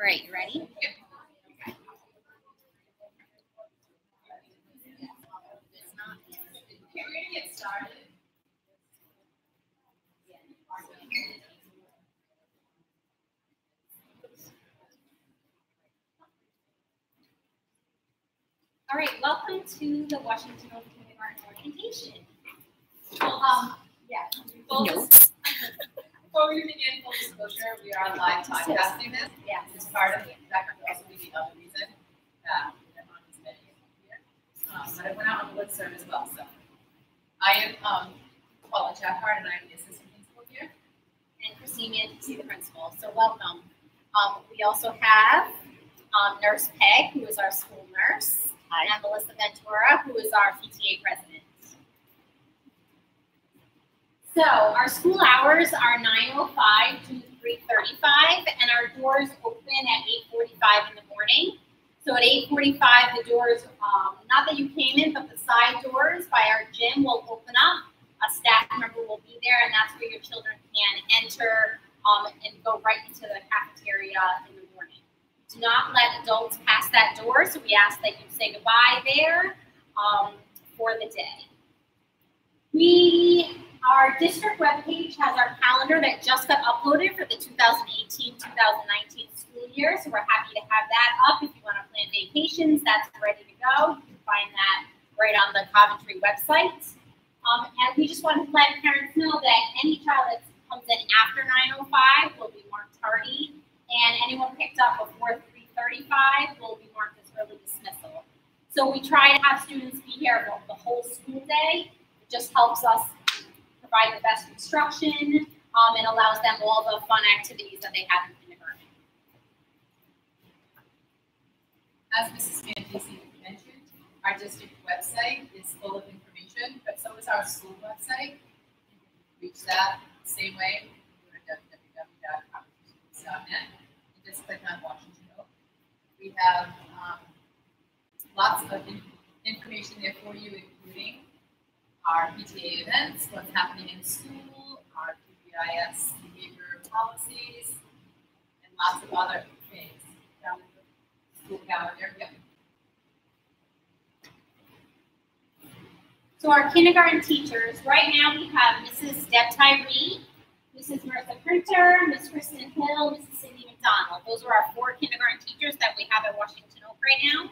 All right, you ready? We're going to get started. All right, welcome to the Washington Open Kindergarten orientation. Before we begin, full disclosure, we are live podcasting this. Yeah. It's part of that could also be the other reason that we're on this video here. But I went out on the listserv as well. So I am Paula Jacquard, and I'm the assistant principal here. And Christine Manzi, the principal. So welcome. We also have Nurse Peg, who is our school nurse. Hi. And Melissa Ventura, who is our PTA president. So our school hours are 9:05 to 3:35, and our doors open at 8:45 in the morning. So at 8:45, the doors, not that you came in, but the side doors by our gym will open up. A staff member will be there, and that's where your children can enter and go right into the cafeteria in the morning. Do not let adults pass that door, so we ask that you say goodbye there for the day. Our district webpage has our calendar that just got uploaded for the 2018-2019 school year, so we're happy to have that up. If you want to plan vacations, that's ready to go. You can find that right on the Coventry website. And we just want to let parents know that any child that comes in after 9:05 will be marked tardy, and anyone picked up before 3:35 will be marked as early dismissal. So we try to have students be here the whole school day. It just helps us provide the best instruction and allows them all the fun activities that they have in kindergarten. As Mrs. Manzi mentioned, our district website is full of information, but so is our school website. You can reach that the same way. Go to www.coventryschools.net and just click on Washington Open. We have lots of information there for you, including our PTA events, what's happening in school, our PBIS behavior policies, and lots of other things. School calendar. Yep. So our kindergarten teachers, right now we have Mrs. Deb Tyree, Mrs. Martha Printer, Miss Kristen Hill, Mrs. Cindy McDonald. Those are our 4 kindergarten teachers that we have at Washington Oak right now.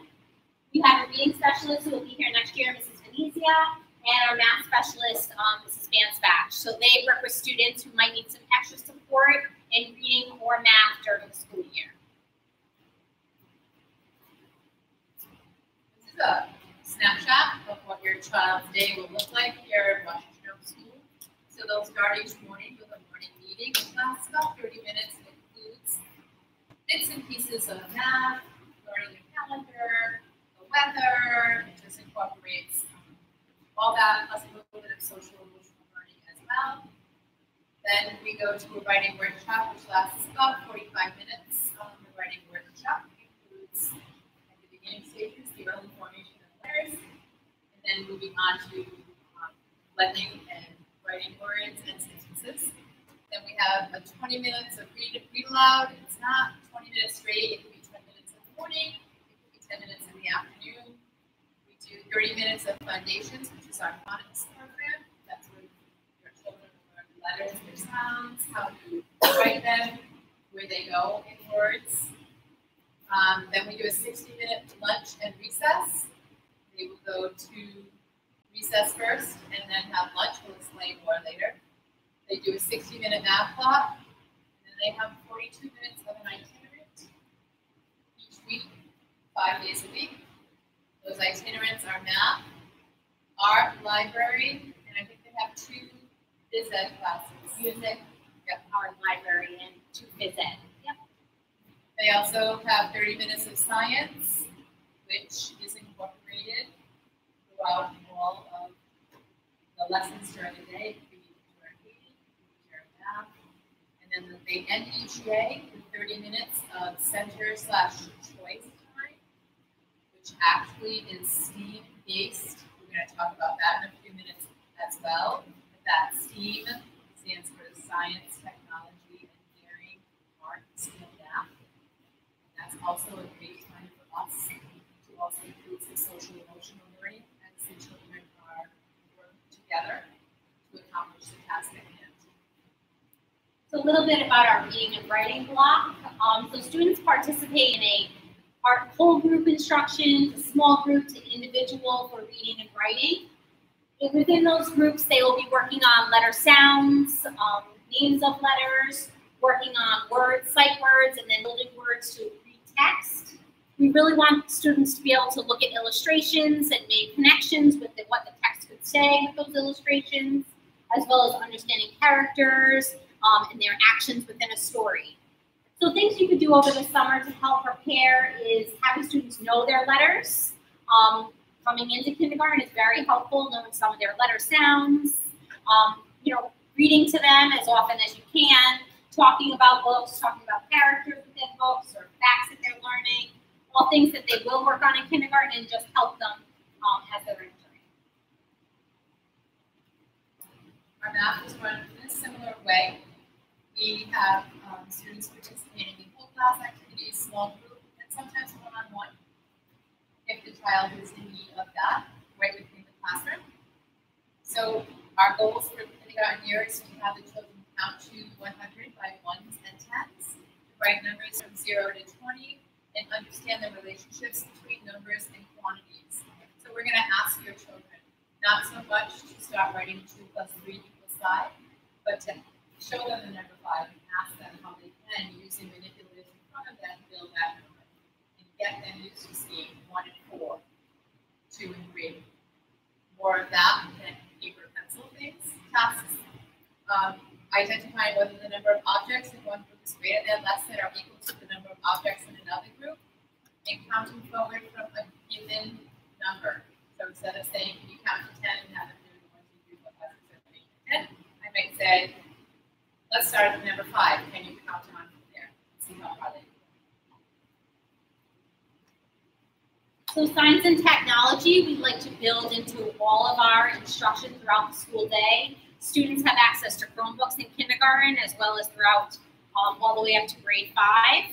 We have a reading specialist who will be here next year, Mrs. Venezia, and our math specialist, Mrs. Vance Batch. So they work with students who might need some extra support in reading or math during the school year. This is a snapshot of what your child's day will look like here at Washington Oak School. So they'll start each morning with a morning meeting. It lasts about 30 minutes. It includes bits and pieces of math, learning the calendar, the weather. It just incorporates all that, plus a little bit of social emotional learning as well. Then we go to a writing workshop, which lasts about 45 minutes. The writing workshop includes, at the beginning stages, the early formation of letters, and then moving on to blending and writing words and sentences. Then we have 20 minutes of read aloud. It's not 20 minutes straight. It could be 20 minutes in the morning. It could be 10 minutes in the afternoon. 30 minutes of Foundations, which is our phonics program. That's where your children learn letters, their sounds, how to write them, where they go in words. Then we do a 60-minute lunch and recess. They will go to recess first and then have lunch. We'll explain more later. They do a 60-minute math block, and then they have 42 minutes of an itinerant each week, 5 days a week. Those itinerants are math, art, library, and I think they have 2 phys ed classes. Music, art, library, and 2 phys ed. Yep. They also have 30 minutes of science, which is incorporated throughout all of the lessons during the day. It could be during reading, during math, and then they end each day with 30 minutes of center/choice time, which actually is STEAM-based. We're going to talk about that in a few minutes as well. But that STEAM stands for science, technology, engineering, arts, and math. also a great time for us to also include some social emotional learning as the children are working together to accomplish the task at hand. So a little bit about our reading and writing block. So students participate in whole group instructions, small group to individual for reading and writing. And within those groups, they will be working on letter sounds, names of letters, working on words, sight words, and then building words to read text. We really want students to be able to look at illustrations and make connections with what the text could say with those illustrations, as well as understanding characters and their actions within a story. So things you could do over the summer to help prepare is having students know their letters. Coming into kindergarten is very helpful, knowing some of their letter sounds. Reading to them as often as you can, talking about books, talking about characters within books or facts that they're learning, all things that they will work on in kindergarten and just help them as they're entering. Our math is run in a similar way. We have students participating in whole class activities, small group, and sometimes one-on-one if the child is in need of that right within the classroom. So our goals for the kindergarten year is to have the children count to 100 by ones and tens, to write numbers from 0 to 20, and understand the relationships between numbers and quantities. So we're going to ask your children not so much to start writing 2 plus 3 equals 5, but to show them the number 5 and ask them how they can, using manipulatives in front of them, build that number and get them used to seeing 1 and 4, 2 and 3. More of that than paper pencil things, tasks. Identifying whether the number of objects in one group is greater than, less than, or equal to the number of objects in another group, and counting forward from a given number. So instead of saying, can you count to 10 and have them do 1, 2, 3, 4, 5, 6, 7, 8, 10, I might say, let's start at number 5. Can you count on from there? See how far they go. So science and technology, we'd like to build into all of our instruction throughout the school day. Students have access to Chromebooks in kindergarten as well as throughout all the way up to grade 5.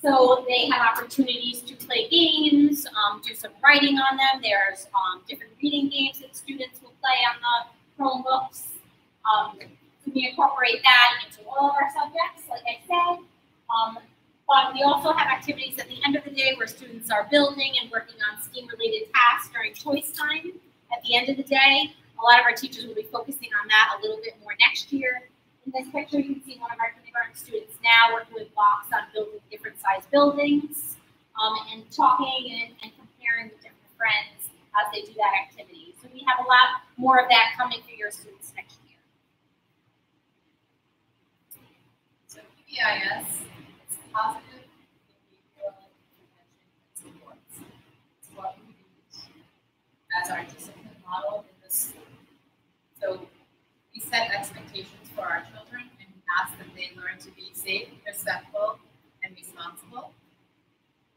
So they have opportunities to play games, do some writing on them. There's different reading games that students will play on the Chromebooks. So we incorporate that into all of our subjects, like I said. But we also have activities at the end of the day where students are building and working on STEAM-related tasks during choice time. At the end of the day, a lot of our teachers will be focusing on that a little bit more next year. In this picture, you can see one of our kindergarten students now working with blocks on building different size buildings and talking and comparing with different friends as they do that activity. So we have a lot more of that coming for your students next year. So PBIS. Positive behavioral intervention and supports. It's what we use as our discipline model in the school. So we set expectations for our children and we ask that they learn to be safe, respectful, and responsible.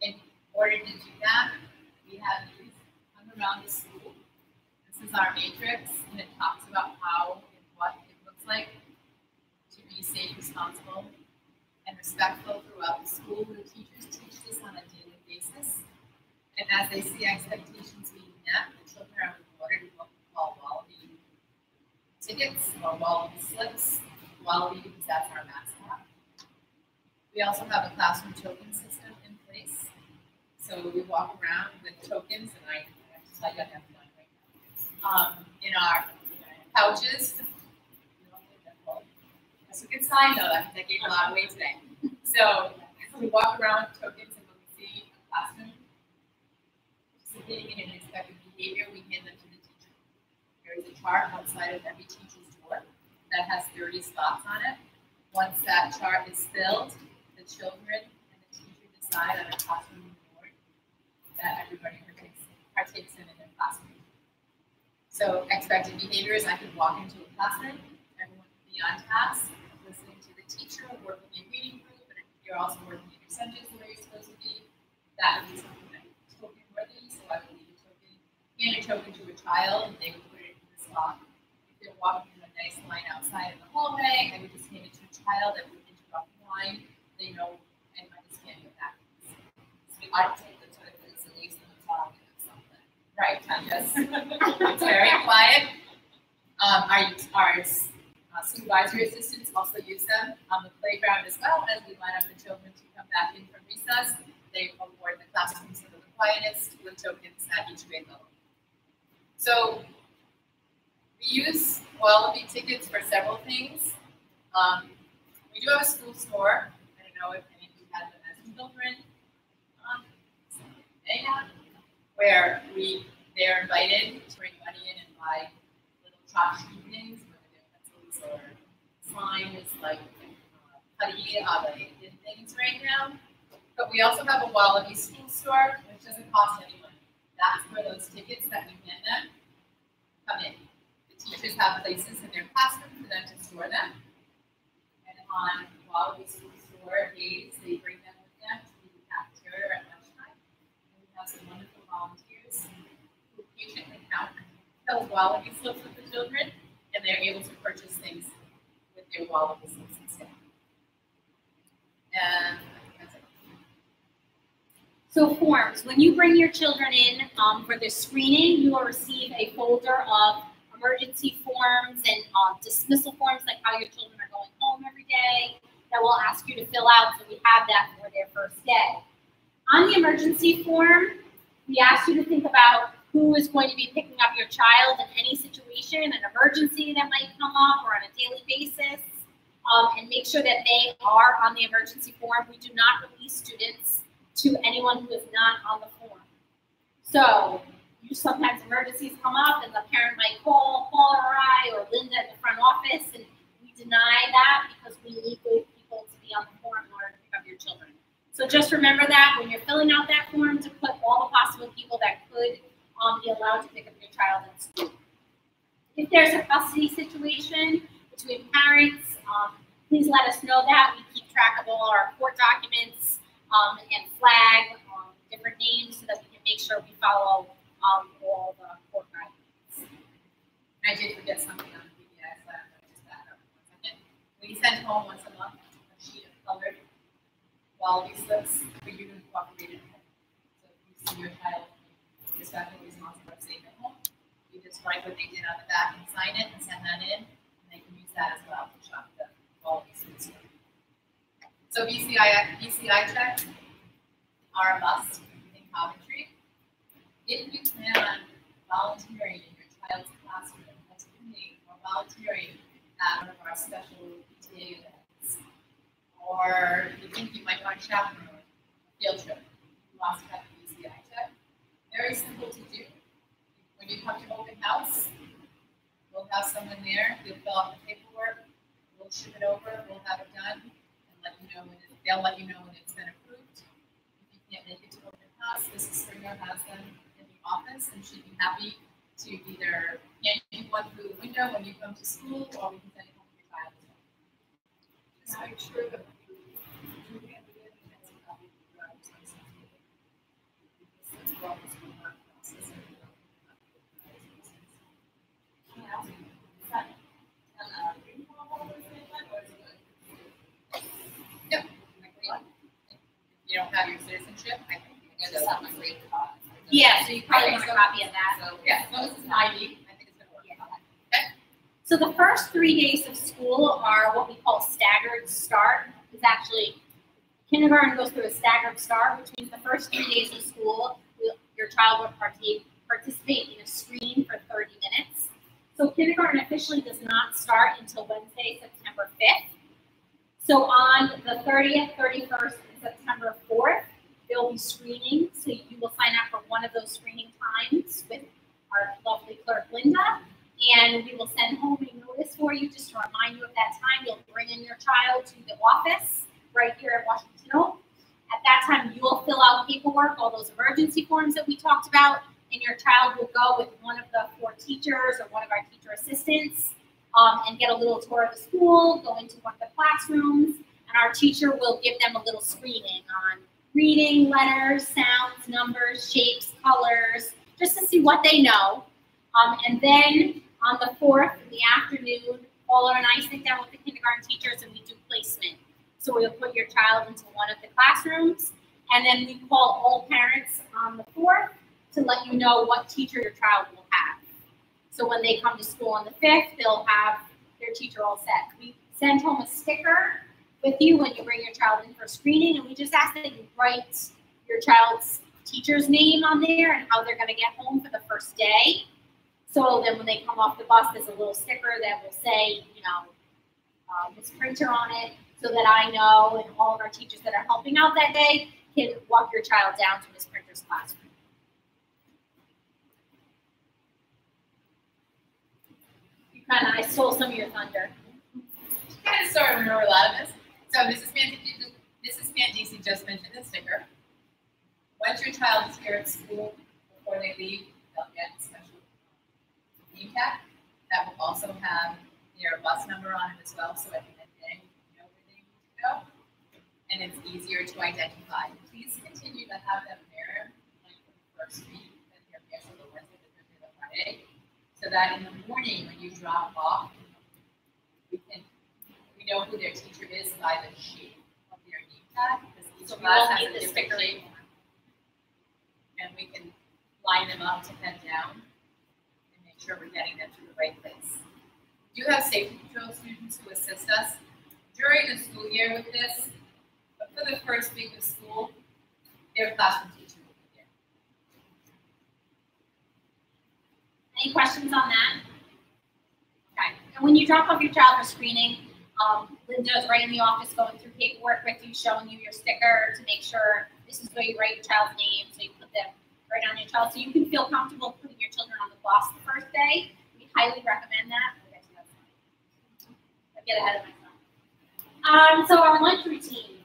In order to do that, we have these hung around the school. This is our matrix, and it talks about how and what it looks like to be safe, responsible, and respectful throughout the school. The teachers teach this on a daily basis. And as they see expectations being met, the children are rewarded with what we call Wallaby tickets or Wallaby slips. Wallaby because that's our mascot. We also have a classroom token system in place. So we walk around with tokens, and I have to tell you I have one right now. In our pouches. That's a good sign, though. That gave a lot away today. So we walk around with tokens, and when we see a classroom participating in an expected behavior, we hand them to the teacher. There is a chart outside of every teacher's door that has 30 spots on it. Once that chart is filled, the children and the teacher decide on a classroom board that everybody partakes in their classroom. So expected behaviors, I could walk into a classroom, everyone could be on task, listening to the teacher, working in reading group, but if you're also working in your subjects the way you're supposed to be, that would be something that is token worthy. So I would leave a token, hand a token to a child, and they would put it in the spot. If they're walking in a nice line outside in the hallway, I would just hand it to a child that would interrupt the line. They know, and I just hand it back. I take the toilets and use them talking or something. Right, just it's very quiet. Our supervisory assistants also use them on the playground as well as we line up the children to come back in from recess. They award the classrooms that are the quietest with tokens at each grade level. So we use Wallaby tickets for several things. We do have a school store. I don't know if any of you had them as children. Where they're invited to bring money in and buy little tchotchke things, whether they're pencils or slime is like putty, the things right now. But we also have a Wallaby school store, which doesn't cost any money. That's where those tickets that we hand them come in. The teachers have places in their classroom for them to store them. And on Wallaby school store days, they bring them with them to the cafeteria at lunchtime. And we have some wonderful volunteers who patiently count those Wallaby slips with the children, and they're able to purchase things with their Wallaby slips instead. And so forms, when you bring your children in for the screening, you will receive a folder of emergency forms and dismissal forms, like how your children are going home every day, that we'll ask you to fill out, so we have that for their first day. On the emergency form, we ask you to think about who is going to be picking up your child in any situation, an emergency that might come up or on a daily basis, and make sure that they are on the emergency form. We do not release students to anyone who is not on the form. So sometimes emergencies come up and the parent might call Paul or I or Linda in the front office, and we deny that because we need those people to be on the form in order to pick up your children. So just remember that when you're filling out that form, to put all the possible people that could be allowed to pick up your child at school. If there's a custody situation between parents, please let us know that. We keep track of all our court documents and flag different names so that we can make sure we follow all the court guidance. I did forget something on the PBI, so I'm going to just back up for a second. We send home once a month a sheet of colored Wallaby slips for you to incorporate at home. So if you see your child is definitely responsible for safe at home, you just write what they did on the back and sign it and send that in, and they can use that as well to shop the Wallaby slips. So BCI checks are a must in Coventry. If you plan on volunteering in your child's classroom as a committee, or volunteering at one of our special PTA events, or you think you might want to chaperone a field trip, you must have a BCI check. Very simple to do. When you come to open house, we'll have someone there, you'll fill out the paperwork, we'll ship it over, we'll have it done, and let you know when they'll let you know when it's been approved. If you can't make it to open house, Mrs. Springer has them in the office, and she'd be happy to either hand you one through the window when you come to school, or we can send it home to your child as well. Just make sure that you hand it in and it's a copy of the driver's license. Yep. You don't have your citizenship, I think you can just have my grade card. Yeah, so you probably want a copy of that. So, yeah, as long as it's an ID, I think it's going to work. Yeah. Okay. So the first 3 days of school are what we call staggered start. It's actually, kindergarten goes through a staggered start, which means the first 3 days of school, your child will participate in a screening for 30 minutes. So kindergarten officially does not start until Wednesday, September 5th. So on the 30th, 31st, and September 4th, there will be screening. So you will sign up for one of those screening times with our lovely clerk, Linda. And we will send home a notice for you just to remind you of that time. You'll bring in your child to the office right here at Washington Hill. At that time, you will fill out paperwork, all those emergency forms that we talked about, and your child will go with one of the 4 teachers or one of our teacher assistants and get a little tour of the school, go into one of the classrooms, and our teacher will give them a little screening on reading, letters, sounds, numbers, shapes, colors, just to see what they know. And then on the 4th in the afternoon, Paula and I sit down with the kindergarten teachers and we do placement. So we'll put your child into one of the classrooms And then we call all parents on the 4th to let you know what teacher your child will have. So when they come to school on the 5th, they'll have their teacher all set. We send home a sticker with you when you bring your child in for screening, and we just ask that you write your child's teacher's name on there and how they're going to get home for the first day. So then when they come off the bus, there's a little sticker that will say, you know, Miss Printer on it, so that I know, and all of our teachers that are helping out that day can walk your child down to Miss Printer's classroom. I stole some of your thunder. Kind of sort of remember a lot of this. So Mrs. Pandisi just mentioned the sticker. Once your child is here at school, before they leave, they'll get a special name tag that will also have their bus number on it as well, so at the end of the day, you know where they need to go, and it's easier to identify. Please continue to have them there, like for the first week that they're here, so the Wednesday, the Thursday, the Friday, so that in the morning when you drop off, we know who their teacher is by the shape of their name tag, because each class has a different shape, and we can line them up to head down and make sure we're getting them to the right place. We do have safety patrol students who assist us during the school year with this, but for the first week of school, their classroom teacher will be there. Any questions on that? Okay. And when you drop off your child for screening, Linda's right in the office going through paperwork with you, showing you your sticker to make sure this is where you write your child's name, so you put them right on your child, so you can feel comfortable putting your children on the bus the first day. We highly recommend that. I get ahead of myself. So our lunch routine.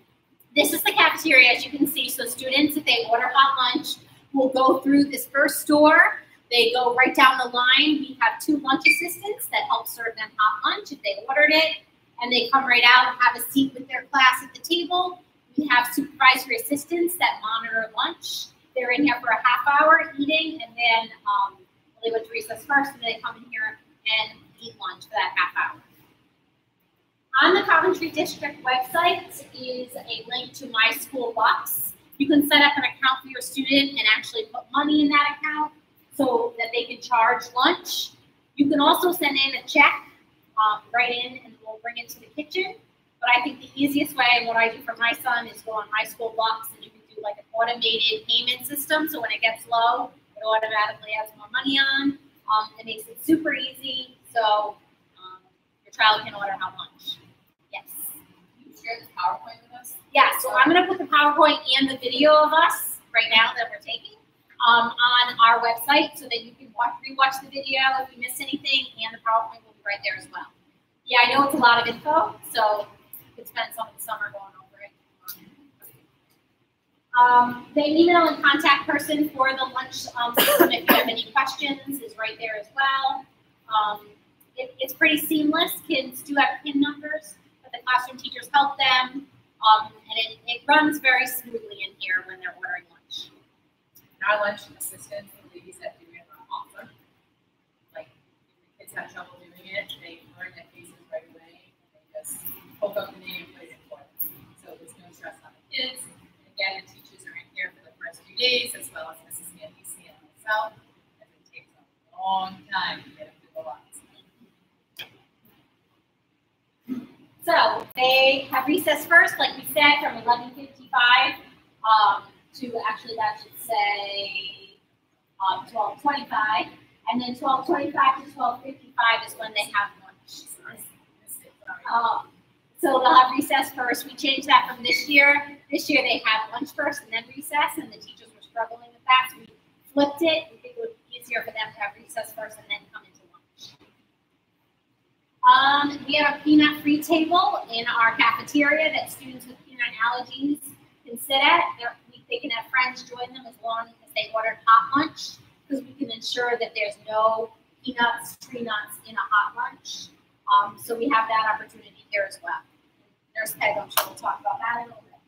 This is the cafeteria, as you can see. So students, if they order hot lunch, will go through this first door. They go right down the line. We have 2 lunch assistants that help serve them hot lunch if they ordered it. And they come right out and have a seat with their class at the table. We have supervisory assistants that monitor lunch. They're in here for a half hour eating, and then they go to recess first, and they come in here and eat lunch for that half hour. On the Coventry District website is a link to My School Bucks. You can set up an account for your student and actually put money in that account so that they can charge lunch. You can also send in a check right in, and we'll bring it to the kitchen. But I think the easiest way, and what I do for my son, is go on My School Bucks, and you can do like an automated payment system. So when it gets low, it automatically adds more money on. It makes it super easy, so your child can order hot lunch. Yes. Can you share this PowerPoint with us? Yeah, so I'm going to put the PowerPoint and the video of us right now that we're taking on our website, so that you can rewatch the video if you miss anything, and the PowerPoint will be right there as well. Yeah, I know it's a lot of info, so you could spend some of the summer going over it. The email and contact person for the lunch system, if you have any questions, is right there as well. It's pretty seamless. Kids do have PIN numbers, but the classroom teachers help them, and it runs very smoothly in here when they're ordering lunch. And our lunch assistants, the ladies that do it, are awesome. Like, if the kids have trouble doing it, they learn their faces right away, and they just poke up the name and put it in for them. So there's no stress on the kids. Again, the teachers are in here for the first few days, as well as Mrs. Mandisi and myself, as it takes a long time to get them through the lines. So they have recess first, like we said, from 11:55 to, actually that should say 12:25, and then 12:25 to 12:55 is when they have lunch. So they'll have recess first. We changed that from this year. This year they have lunch first and then recess, and the teachers were struggling with that, so we flipped it. We think it would be easier for them to have recess first and then come into lunch. We have a peanut-free table in our cafeteria that students with peanut allergies can sit at. They can have friends join them as long as they ordered hot lunch, because we can ensure that there's no peanuts, tree nuts in a hot lunch. So we have that opportunity here as well. Nurse Peg, I'm sure we'll talk about that in a little bit.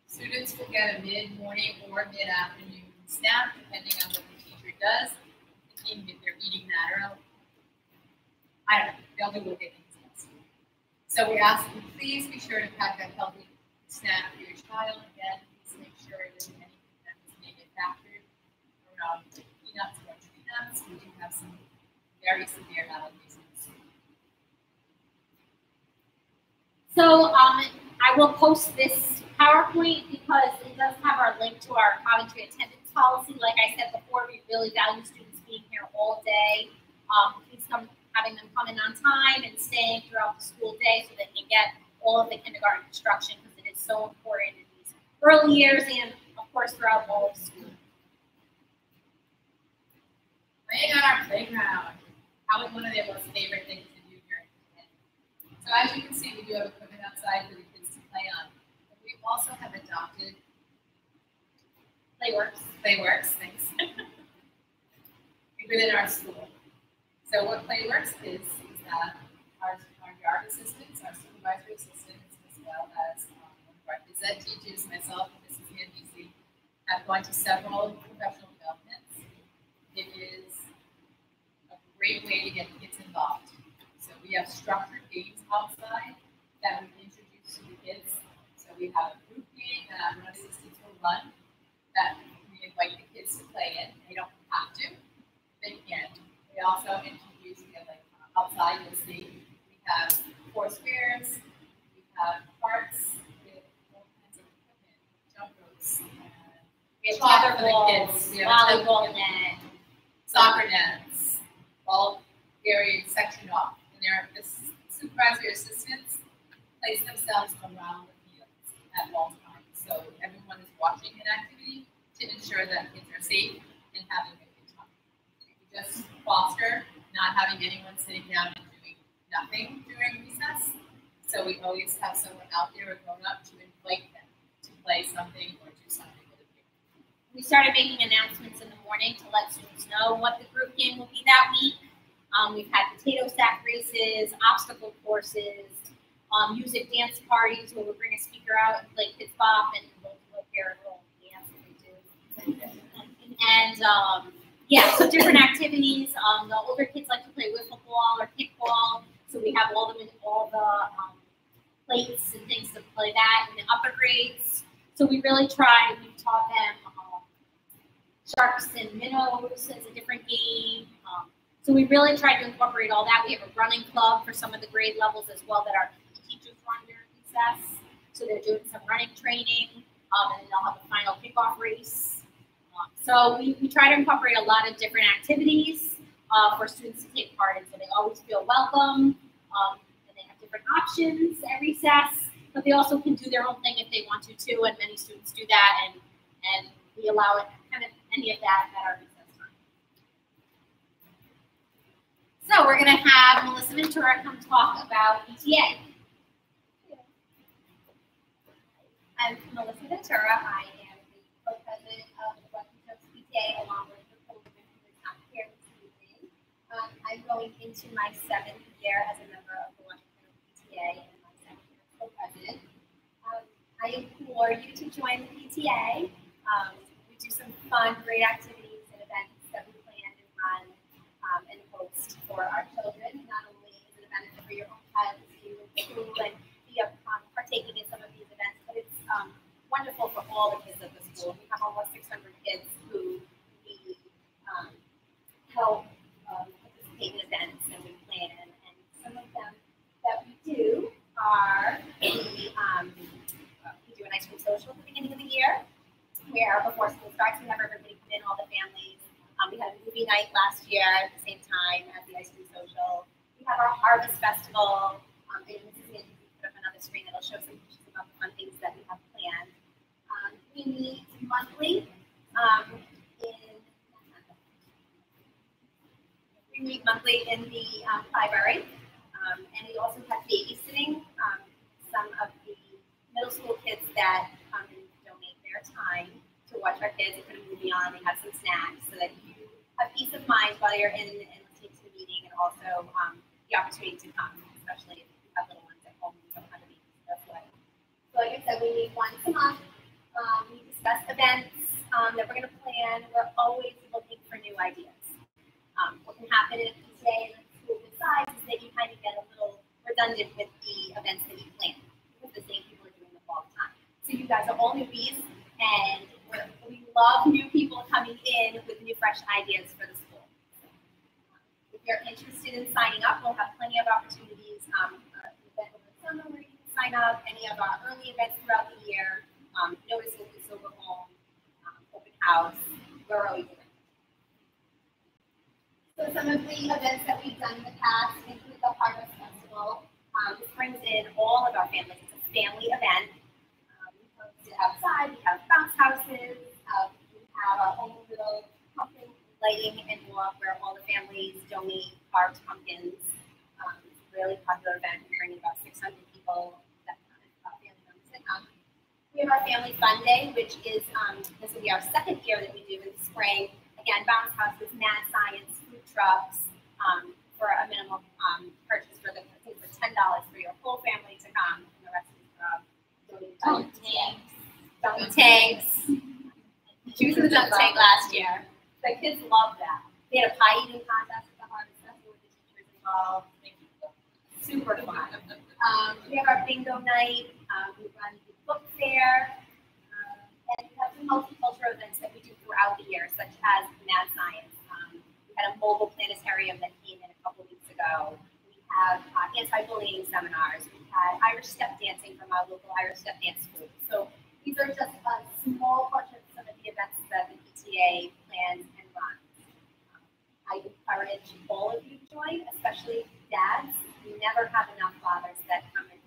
Students will get a mid-morning or mid-afternoon snack, depending on what the teacher does. If they're eating that early, I don't know, they'll do what they think is best. So we ask you, please be sure to pack a healthy snack for your child. Again, please make sure it isn't anything that is manufactured around peanuts or tree nuts. We do have some very severe allergies. So I will post this PowerPoint because it does have our link to our Coventry attendance policy. Like I said before, we really value students being here all day. Please having them come in on time and staying throughout the school day so they can get all of the kindergarten instruction because it is so important in these early years and, of course, throughout all of school. Playing on our playground. Probably one of their most favorite things to do during the day. So as you can see, we do have equipment outside for the kids to play on. But we also have adopted Playworks, thanks. Within our school. So what Playworks is that our yard assistants, our supervisory assistants, as well as one of our phys ed teachers, myself, and Mrs. Handisi, have gone to several professional developments. It is a great way to get kids involved. So we have structured games outside that we introduce to the kids. So we have a group game that our assistants will run that we invite the kids to play in. They don't have to. They can. We also introduce, we have like outside, you'll see, we have four squares, we have carts, we have all kinds of equipment, jump ropes, We have soccer for the tetherball, kids, we have volleyball net, soccer nets, all very sectioned off. And the supervisory assistants place themselves around the fields at all times. So everyone is watching an activity to ensure that kids are safe and having a good time. We just foster not having anyone sitting down and doing nothing during recess. So we always have someone out there, a grown-up, to invite them to play something or do something with a kid. We started making announcements in the morning to let students know what the group game will be that week. We've had potato sack races, obstacle courses, music dance parties where we'll bring a speaker out and play Kids Bop and we'll do a pair of little dance that we do. And yeah, so different activities. The older kids like to play wiffle ball or kickball, so we have all the plates and things to play that. And the upper grades, so we really try. We've taught them sharks and minnows as a different game. So we really try to incorporate all that. We have a running club for some of the grade levels as well that our teachers run during recess. So they're doing some running training, and they'll have a final kickoff race. So we try to incorporate a lot of different activities for students to take part in. So they always feel welcome, and they have different options at recess, but they also can do their own thing if they want to too, and many students do that, and we allow it kind of any of that at our recess time. So we're going to have Melissa Ventura come talk about PTA. I'm Melissa Ventura. I am the co-president of the Western Coast PTA, along with the co-woman who is not here this evening. I'm going into my 7th year as a member of the Western Coast PTA and my 7th year as co-president. I implore you to join the PTA. We do some fun, great activities and events that we plan and run and host for our children. Not only is it a benefit for your own child to see you in school and be partaking in some of these events, but it's wonderful for all the kids at the school. We have almost 600 kids who we help participate in events and we plan. And some of them that we do are we do an ice cream social at the beginning of the year, where before school starts, we have everybody come in, all the families. We had a movie night last year at the same time as the ice cream social. We have our harvest festival. And this is going to put up another screen that'll show some pictures about the fun things that we have planned. We meet monthly in the library, and we also have babysitting. Some of the middle school kids that come and donate their time to watch our kids and put a movie on. They have some snacks so that you have peace of mind while you're in and listening to the meeting, and also the opportunity to come, especially if you have little ones at home and you don't have any stuff like. So like I said, we meet once a month. We discuss events that we're going to plan. We're always looking for new ideas. What can happen in a PTA and a school decides is that you kind of get a little redundant with the events that you plan, because the same people are doing them all the time. guys are all newbies, and we love new people coming in with new, fresh ideas for the school. If you're interested in signing up, we'll have plenty of opportunities. Event over the summer where you can sign up. Any of our early events throughout the year. Noticing the Silver Home, open house. We're always doing. So some of the events that we've done in the past include the Harvest Festival. This brings in all of our families. It's a family event. We host it outside. We have bounce houses. We have our own little pumpkin lighting and walk where all the families donate carved pumpkins. It's a really popular event. We bring in about 600 people. That family members that come. We have our Family Fun Day, which is this will be our second year that we do in the spring. Again, bounce houses, mad science, food trucks, for a minimum purchase for $10 for your whole family to come, and the rest is dunk tanks. She was in the dunk tank last year. The kids love that. They had a pie eating contest at the Harvest Festival with the teachers involved. Super fun. We have our bingo night. We run the book fair. And we have some multicultural events that we do throughout the year, such as Mad Science. We had a mobile planetarium that came in a couple weeks ago. We have anti-bullying seminars. We had Irish step dancing from our local Irish step dance school. So these are just a small portion of some of the events that the PTA plans and runs. I encourage all of you to join, especially dads. We never have enough fathers that come and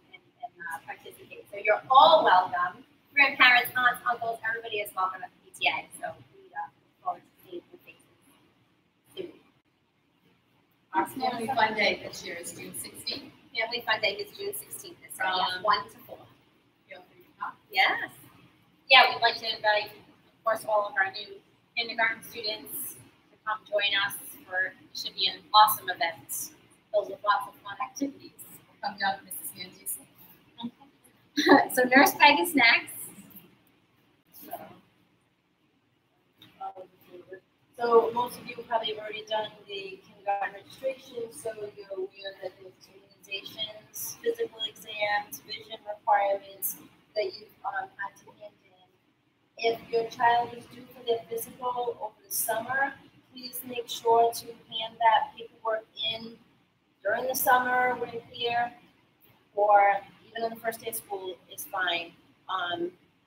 participate. So you're all welcome. Grandparents, aunts, uncles, everybody is welcome at the PTA. So we look forward to seeing your faces soon. Our Family Fun Day this year is June 16th. Family Fun Day is June 16th. It's 1 to 4. Yes. Yeah, we'd like to invite, of course, all of our new kindergarten students to come join us for it should be an awesome event filled with lots of fun activities. Come down to Mrs. Nancy's. So nurse bag and snacks. So most of you probably have already done the kindergarten registration, so you're aware that there's immunizations, physical exams, vision requirements that you've had to hand in. If your child is due for their physical over the summer, please make sure to hand that paperwork in during the summer when here, or even on the first day of school is fine,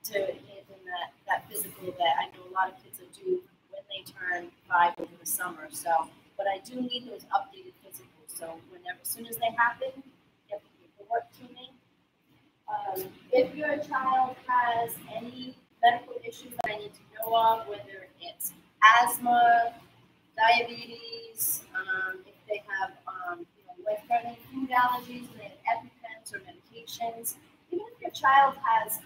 to hand in that physical that I know a lot of kids are due when they turn 5 over the summer. So, but I do need those updated physicals. So whenever, as soon as they happen, get the paperwork to me. If your child has any medical issues that I need to know of, whether it's asthma, diabetes, if they have life-threatening food allergies, they have EpiPens or medications, even if your child has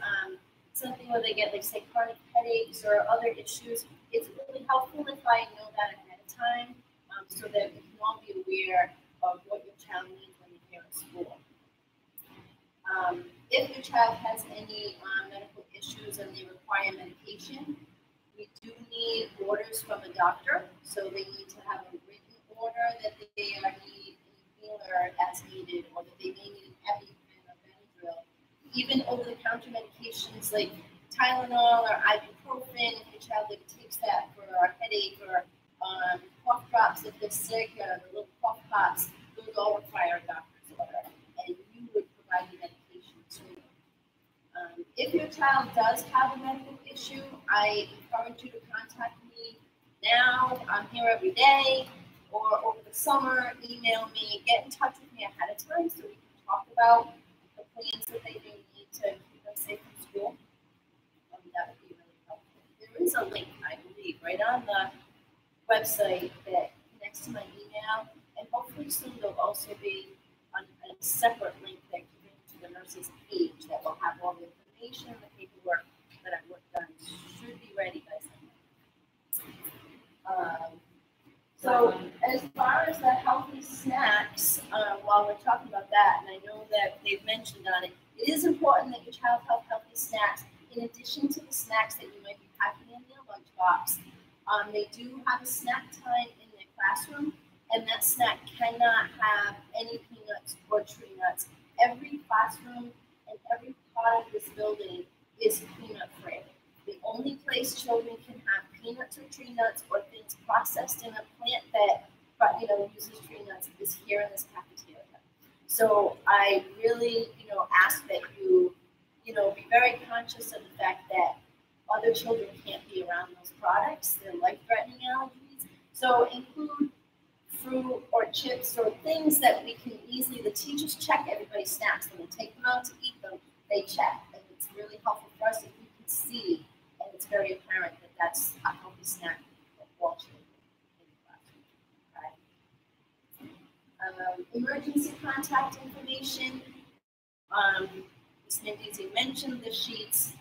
something where they get, like, say, chronic headaches or other issues, it's really helpful if I know that ahead of time, so that we can all be aware of what your child needs when they're here at school. If your child has any medical issues and they require medication, we do need orders from a doctor, so they need to have a written order that they are needing inhaler as needed, or that they may need an EpiPen or Benadryl. Even over-the-counter medications like Tylenol or ibuprofen, if your child takes that for a headache, or cough drops if they're sick, or the little cough pops, those all require a doctor's order, and you would provide the medication to them. If your child does have a medical issue, I encourage you to contact me now. I'm here every day, or over the summer, email me, get in touch with me ahead of time so we can talk about the plans that they may need to keep them safe in school. That would be really helpful. There is a link, I believe, right on the website that connects to my email, and hopefully soon there'll also be a separate link that connects to the nurse's page that will have all the information and the paperwork that I've worked on. Should be ready by Sunday. So as far as the healthy snacks, while we're talking about that, and I know that they've mentioned on it, it is important that your child have healthy snacks in addition to the snacks that you might be packing in their lunchbox. They do have a snack time in their classroom, and that snack cannot have any peanuts or tree nuts. Every classroom and every part of this building is peanut free. The only place children can have peanuts or tree nuts or things processed in a plant that uses tree nuts is here in this cafeteria. So I really ask that you be very conscious of the fact that other children can't be around those products. They're life-threatening allergies. So include fruit or chips or things that we can easily, the teachers check everybody's snacks. When they take them out to eat them, they check. And it's really helpful for us if we can see, and it's very apparent that that's a healthy snack for all children in the classroom. Okay. Emergency contact information. Ms. Mendizi mentioned the sheets.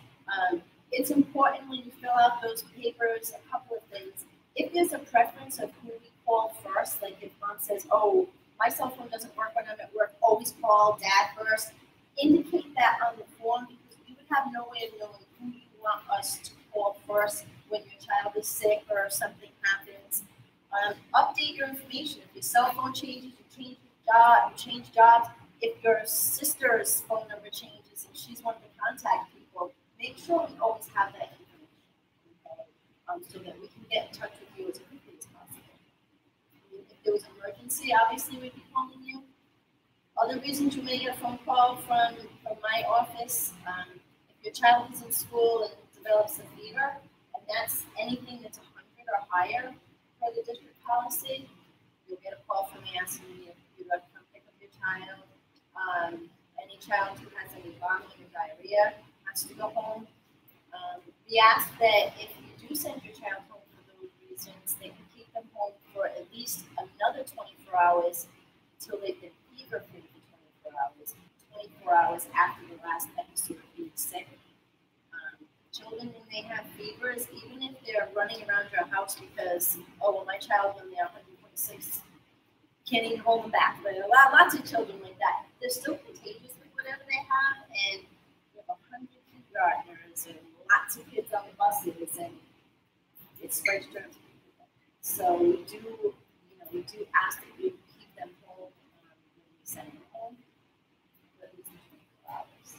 It's important when you fill out those papers, a couple of things. If there's a preference of who we call first, like if mom says, oh, my cell phone doesn't work when I'm at work, always call dad first, indicate that on the form because we would have no way of knowing who you want us to call first when your child is sick or something happens. Update your information. If your cell phone changes, you change jobs. If your sister's phone number changes and she's one of the contact people, make sure we always have that information, okay? So that we can get in touch with you as quickly as possible. If there was an emergency, obviously we'd be calling you. Other reasons you may get a phone call from my office, if your child is in school and develops a fever, and that's anything that's 100 or higher for the district policy, you'll get a call from me asking me if you'd like to come pick up your child. Any child who has any vomiting or diarrhea has to go home. We ask that if you do send your child home for those reasons, they can keep them home for at least another 24 hours until they've been fever-free for 24 hours, 24 hours after the last episode of being sick. Children, when they have fevers, even if they're running around your house because, oh, well, my child, when they're 126, can't even hold them back. But lots of children like that, they're still contagious with whatever they have, and we have 100 kindergartners and lots of kids on the buses, and it spreads germs. So we do ask that you keep them home when we send them home for at least 24 hours.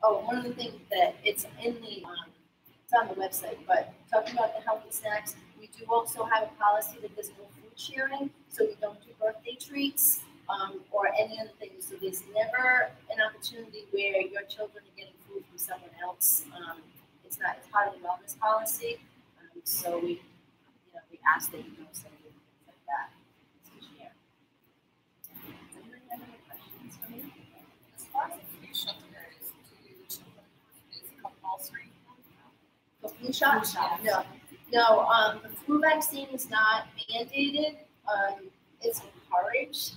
Oh, one of the things that it's on the website, but talking about the healthy snacks, we do also have a policy that there's no food sharing, so we don't do birthday treats or any other things. So there's never an opportunity where your children are getting food from someone else. It's part of the wellness policy. So we ask that you don't send things like that to share. Does anybody have any questions for me? As far as the flu shot goes, is it compulsory? The flu shot? No. The flu vaccine is not mandated. It's encouraged.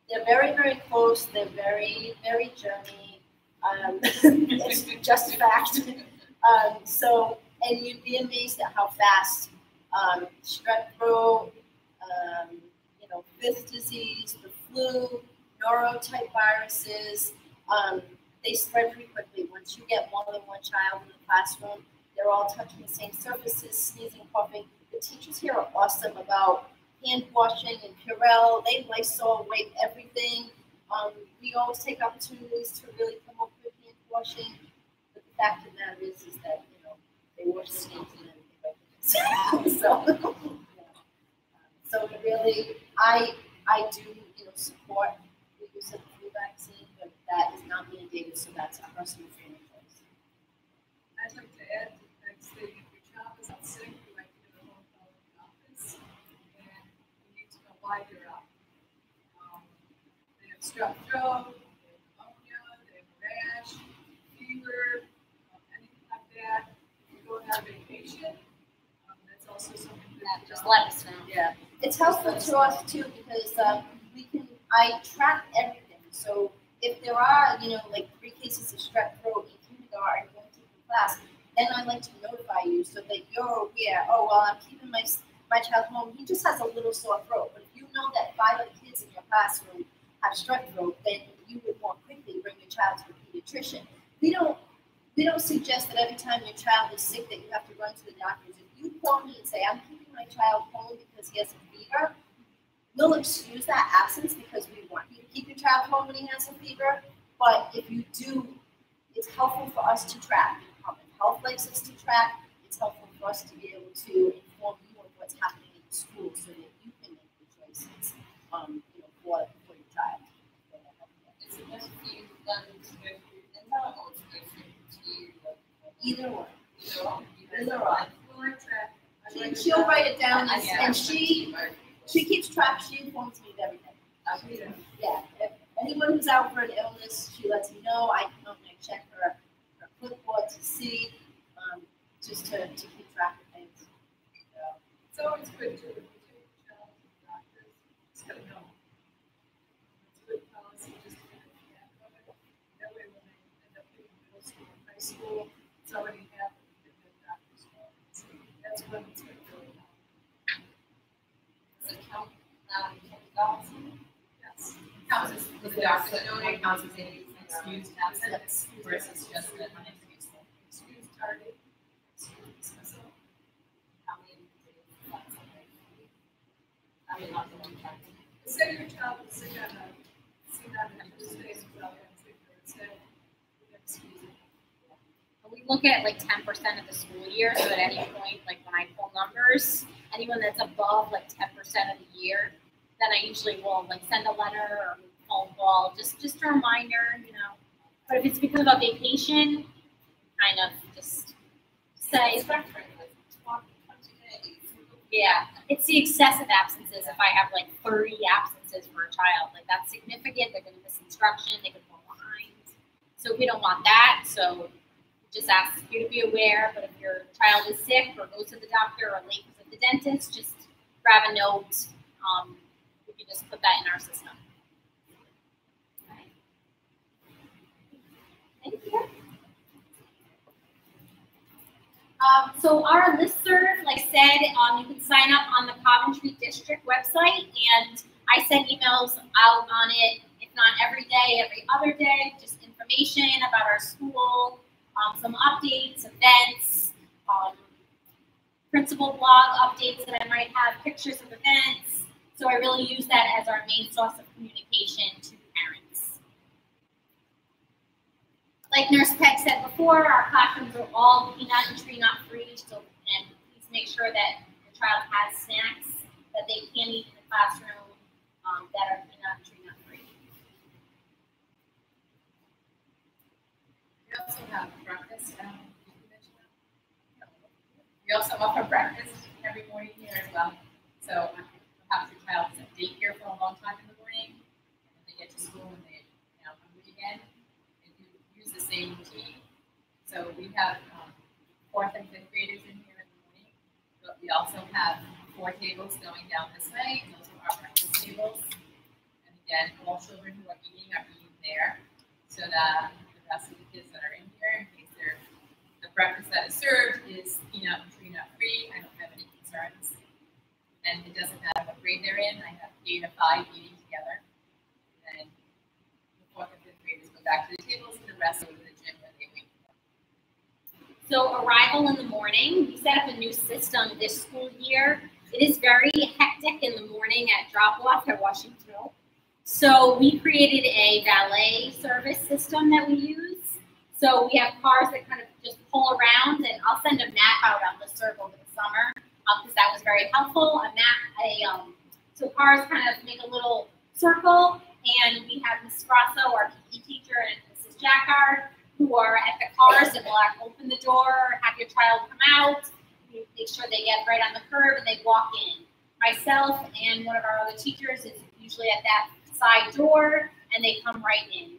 They're very, very close. They're very, very germy. It's just fact. And you'd be amazed at how fast strep throat, fifth disease, the flu, neurotype viruses, they spread pretty quickly. Once you get more than one child in the classroom, they're all touching the same surfaces, sneezing, coughing. The teachers here are awesome about hand washing and Purell. They Lysol wipe everything. We always take opportunities to really come up with hand washing. But the fact of the matter is that they wash their hands and then they wipe their hands. So really, I do support the use of the flu vaccine, but that is not mandated, so that's a personal family choice. I'd like to add to that statement, if your child is out sick, you might get a phone call in the office, and you need to know why they're out. They have strep throat, they have pneumonia, they have a rash, fever, anything like that. If you go on vacation, that's also something that Just let us know. Yeah, it's helpful to us too because I track everything. So if there are, like 3 cases of strep throat in kindergarten going to the class, then I like to notify you so that you're aware. Oh well, I'm keeping my child home. He just has a little sore throat. But if you know that 5 other kids in your classroom have strep throat, then you would more quickly bring your child to a pediatrician. We don't we don't suggest that every time your child is sick that you have to run to the doctors. If you call me and say, I'm keeping my child home because he has a fever, we'll excuse that absence because we want you to keep your child home when he has a fever. But if you do, it's helpful for us to track. Department of Health likes us to track. It's helpful for us to be able to inform you of what's happening in the school so that you can make the choices, for your child. Is it best for you to go through Intel or to go through Either one. Either one. She'll write it down, and she keeps track. She informs me of everything. Yeah. If anyone who's out for an illness, she lets me know. I come and I check her clipboard to see, just to keep track of things. It's always good to take your child to the doctors. Just gotta know. It's a good policy just to get it. That way when they end up in middle school and high school, it's already happened with the doctor's office. That's when it's going to go down. Does it count $10,000? Yes. Counts as the doctor noting counts as an excused absence versus just an unexcused one. Excuse target. Excuse dismissal. How many days is that something? I mean, not the one time. Say your child is sick on a Tuesdays without having treatment, say, you can excuse it. We look at like 10% of the school year, so at any point, like when I pull numbers, anyone that's above like 10% of the year, then I usually will like send a letter or phone call, just a reminder, But if it's because of a vacation, kind of just say, yeah, it's the excessive absences. If I have like 30 absences for a child, like that's significant. They're going to miss instruction. They could fall behind. So we don't want that. So just ask you to be aware. But if your child is sick or goes to the doctor or late to the dentist, just grab a note. We can just put that in our system. Okay. Thank you. So our listserv, like I said, you can sign up on the Coventry District website, and I send emails out on it, if not every day, every other day, just information about our school, some updates, events, principal blog updates that I might have, pictures of events. So I really use that as our main source of communication to parents. Like Nurse Peg said before, our classrooms are all peanut and tree nut free, and please make sure that your child has snacks that they can eat in the classroom that are peanut and tree nut free. We also have breakfast. We also offer breakfast every morning here as well. So perhaps your child is at daycare for a long time in the morning, and when they get to school and they hungry again, they do use the same routine. So we have 4th and 5th graders in here in the morning, but we also have 4 tables going down this way, and those are our breakfast tables. And again, all children who are eating there, so that the rest of the kids that are in here, in case the breakfast that is served is peanut and tree nut free, I don't have any concerns. And it doesn't matter what grade they're in. I have K to 5 eating together. And the 4th and 5th graders go back to the tables, and the rest go to the gym where they wait. So arrival in the morning, we set up a new system this school year. It is very hectic in the morning at drop-off at Washington Hill. So we created a valet service system that we use. So we have cars that kind of just pull around, and I'll send a map out on the circle over the summer because that was very helpful. So cars kind of make a little circle, and we have Ms. Grasso, our PE teacher, and Mrs. Jackard, who are at the cars and will open the door, have your child come out, make sure they get right on the curb, and they walk in. Myself and one of our other teachers is usually at that side door, and they come right in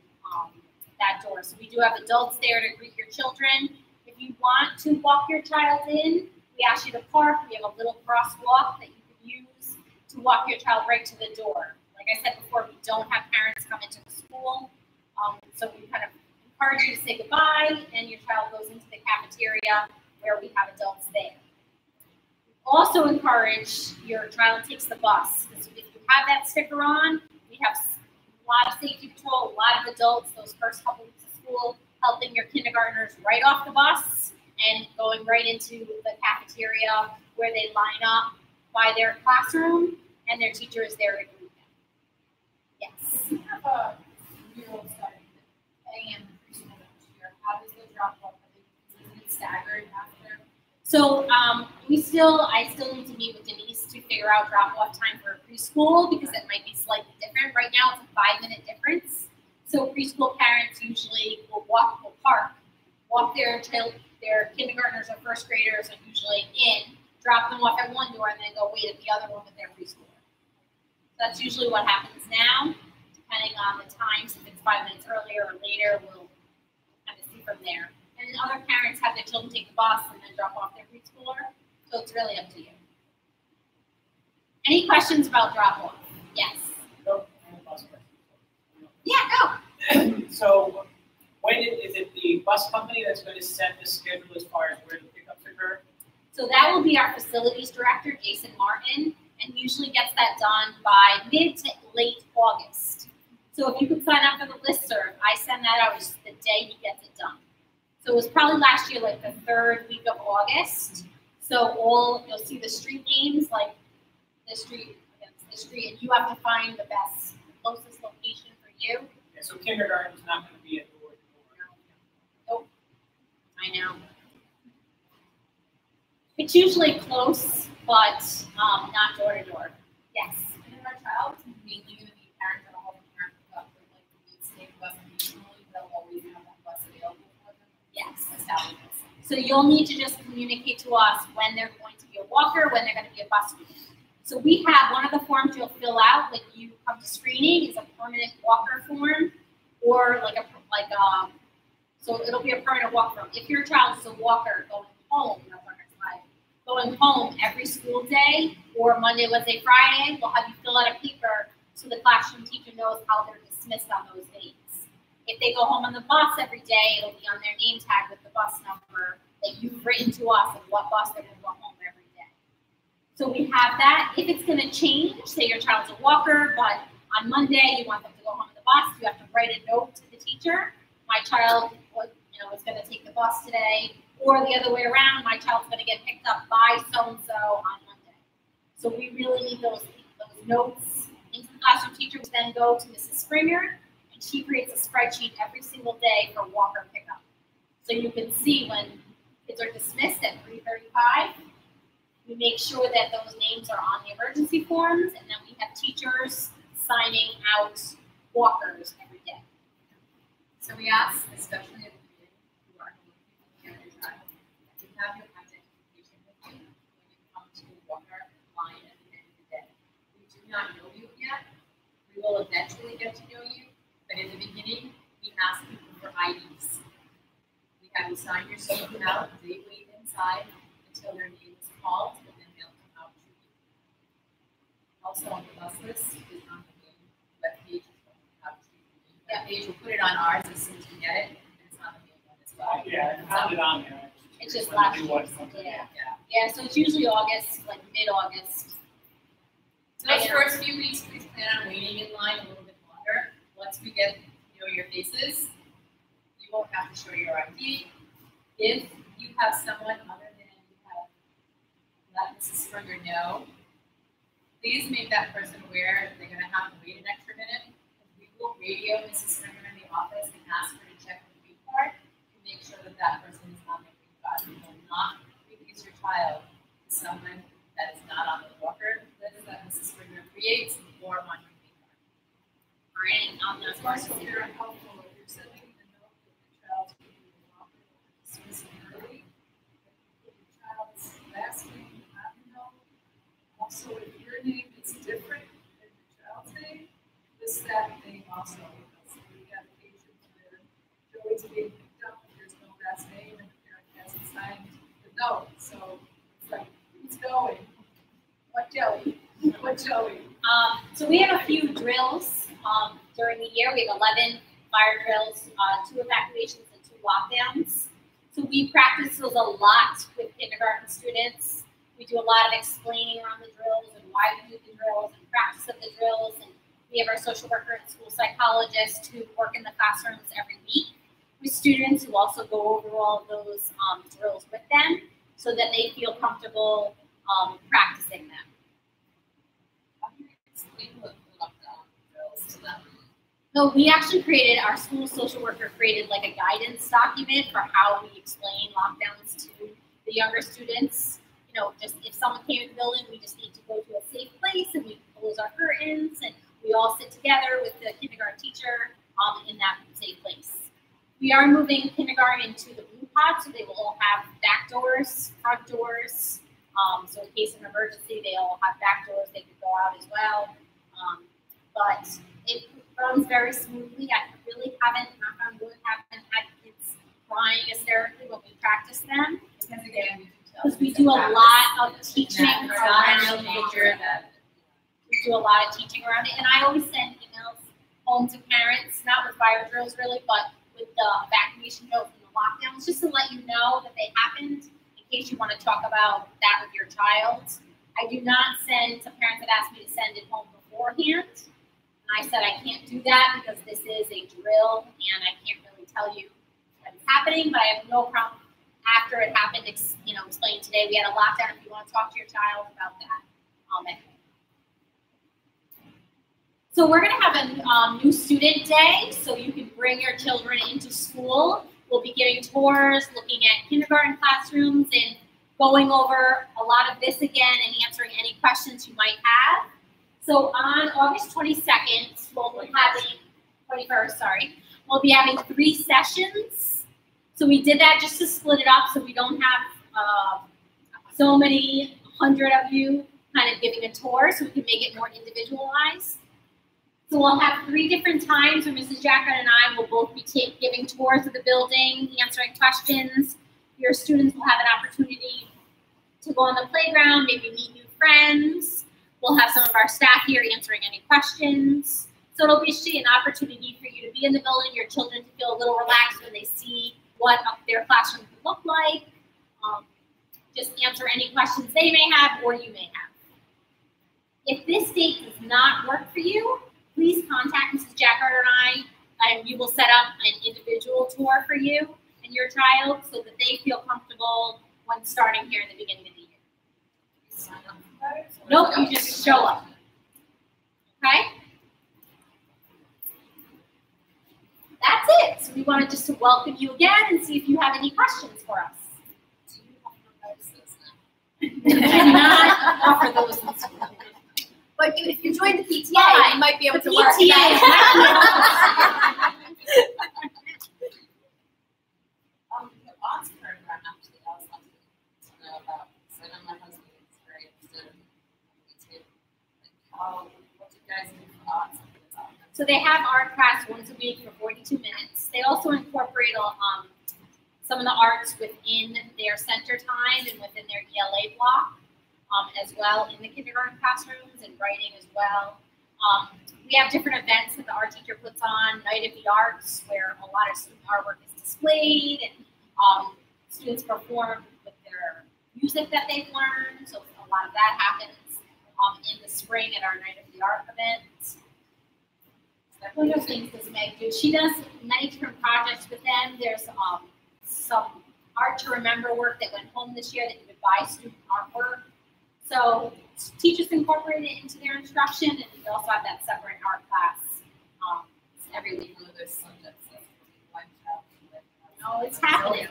that door. So we do have adults there to greet your children. If you want to walk your child in, we ask you to park. We have a little crosswalk that you can use to walk your child right to the door. Like I said before, we don't have parents come into the school, so we kind of encourage you to say goodbye, and your child goes into the cafeteria where we have adults there. We also encourage your child takes the bus. If you have that sticker on, we have a lot of safety patrol, a lot of adults those first couple weeks of school. helping your kindergartners right off the bus and going right into the cafeteria where they line up by their classroom and their teacher is there to greet them. Yes. If you have a year-old starting at AM preschool next year, how does the drop off? Is it staggered after? So I still need to meet with Denise to figure out drop-off time for preschool because it might be slightly different. Right now, it's a 5-minute difference. So preschool parents usually will walk their kindergartners or first graders are usually in, drop them off at one door, and then go wait at the other one with their preschooler. That's usually what happens now, depending on the times. If it's 5 minutes earlier or later, we'll kind of see from there. And then other parents have their children take the bus and then drop off their preschooler. So it's really up to you. Any questions about drop off? Yes. No, I have a bus question. Yeah, go. So, when is it the bus company that's going to set the schedule as far as where the pickups occur? So that will be our facilities director, Jason Martin, and usually gets that done by mid to late August. So if you could sign up for the listserv, I send that out the day he gets it done. So it was probably last year, like the 3rd week of August. So you'll see the street names, like the street against the street, and you have to find the closest location for you. Yeah, so kindergarten is not going to be at door to door. Nope. I know. It's usually close, but not door to door. Yes. And if our child is mainly going to be parents that all parent up with like the needs state bus regionally, they'll always have that bus available for them. Yes. Establishments. So you'll need to just communicate to us when they're going to be a walker, when they're going to be a bus student. So we have one of the forms you'll fill out when you come to screening is a permanent walker form, or so it'll be a permanent walker form. If your child is a walker going home every school day or Monday, Wednesday, Friday, we'll have you fill out a paper so the classroom teacher knows how they're dismissed on those days. If they go home on the bus every day, it'll be on their name tag with the bus number that you've written to us and what bus they're going to go home every day. So we have that. If it's going to change, say your child's a walker, but on Monday you want them to go home on the bus, you have to write a note to the teacher. My child is going to take the bus today, or the other way around, my child's going to get picked up by so-and-so on Monday. So we really need those notes into the classroom. Teachers then go to Mrs. Springer, and she creates a spreadsheet every single day for walker pickup. So you can see when kids are dismissed at 3:35, we make sure that those names are on the emergency forms, and then we have teachers signing out walkers every day. So we ask, especially at the beginning, who are looking at your child, to have your contact information with you when you come to walker line at the end of the day. We do not know you yet. We will eventually get to know you, but in the beginning, we ask people for IDs. We have you sign your statement out, they wait inside until their name is called, and then they'll come out to you. Also on the bus list is on the main webpage. That page, we'll put it on ours as soon as we get it, and it's on the main one as well. Yeah, I found it on there. It's just last year. Yeah, so it's usually August, like mid-August. So those first few weeks, please plan on waiting in line a little bit longer. Once we get your faces, you won't have to show your ID. If you have someone other than you have let Mrs. Springer know, please make that person aware that they're going to have to wait an extra minute. We will radio Mrs. Springer in the office and ask her to check the green card to make sure that that person is on the green card. We will not release your child to someone that is not on the walker list that Mrs. Springer creates or on your green card. All right, and on As those far as parts. you're helpful, if you're sending the note that the child's being walker dismissed early, if your child's last name, you have to know. Also, if your name is different than your child's name, list that name also. Because we have occasions where Joey's being picked up, and there's no last name, and the parent hasn't signed the note. So it's like, who's going? What Joey? What Joey? So we have a few drills during the year. We have 11 fire drills, 2 evacuations, and 2 lockdowns. So we practice those a lot with kindergarten students. We do a lot of explaining around the drills and why we do the drills and practice of the drills. And we have our social worker and school psychologist who work in the classrooms every week. with students who also go over all of those drills with them so that they feel comfortable practicing them. No, we actually created, our school social worker created like a guidance document for how we explain lockdowns to the younger students. You know, just if someone came in the building, we just need to go to a safe place and we close our curtains and we all sit together with the kindergarten teacher in that safe place. We are moving kindergarten into the blue pod, so they will all have back doors, front doors. So in case of an emergency, they all have back doors. They could go out as well. But it runs very smoothly. I really haven't, knock on wood, haven't had kids crying hysterically when we practice them. Because again, we do a lot of teaching around it. We do a lot of teaching around it. And I always send emails home to parents, not with fire drills really, but with the evacuation drills and the lockdowns, just to let you know that they happened in case you want to talk about that with your child. I do not send, some parents have asked me to send it home beforehand. And I said I can't do that because this is a drill and I can't really tell you what's happening, but I have no problem after it happened, you know, explain today. We had a lockdown if you want to talk to your child about that. So we're going to have a new student day, so you can bring your children into school. We'll be giving tours, looking at kindergarten classrooms, and going over a lot of this again and answering any questions you might have. So on August 22nd, we'll be having, 21st, sorry, we'll be having 3 sessions. So we did that just to split it up so we don't have so many 100 of you kind of giving a tour, so we can make it more individualized. So we'll have 3 different times where Mrs. Jackard and I will both be giving tours of the building, answering questions. Your students will have an opportunity to go on the playground, maybe meet new friends. We'll have some of our staff here answering any questions. So it'll be an opportunity for you to be in the building, your children to feel a little relaxed when they see what their classroom could look like. Just answer any questions they may have or you may have. If this date does not work for you, please contact Mrs. Jackard and I, and we will set up an individual tour for you and your child so that they feel comfortable when starting here in the beginning of the year. Nope, you just show up. Okay? That's it. So we wanted just to welcome you again and see if you have any questions for us. We cannot offer those in school. But if you join the PTA, you might be able to work PTA. it out. The odds program actually I was wanting to know about. So I know my husband is very interested in PTA. What do you guys do for odds? So they have art class once a week for 42 minutes. They also incorporate some of the arts within their center time and within their ELA block as well in the kindergarten classrooms and writing as well. We have different events that the art teacher puts on, Night of the Arts, where a lot of student artwork is displayed and students perform with their music that they've learned. So a lot of that happens in the spring at our Night of the Art event. One of the things does Meg do? She does many different projects with them. There's some art to remember work that went home this year that you would buy student artwork. So teachers incorporate it into their instruction, and we also have that separate art class every week. One of those subjects that's one Oh, it's happening.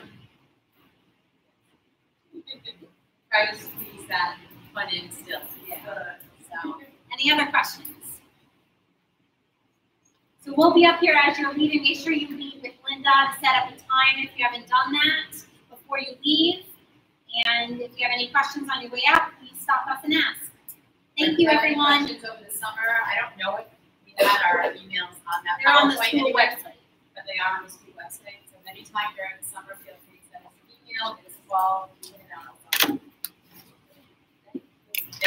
Try to squeeze that fun in still. Yeah. So, any other questions? So we'll be up here as you're leaving. Make sure you meet with Linda to set up a time if you haven't done that before you leave. And if you have any questions on your way out, please stop us and ask. Thank you, everyone. Questions over the summer. I don't know if we had our emails on that. They're on the PowerPoint school anyway, website. but they are on the school website. So anytime during the summer, feel free to send us an email, give us a call, even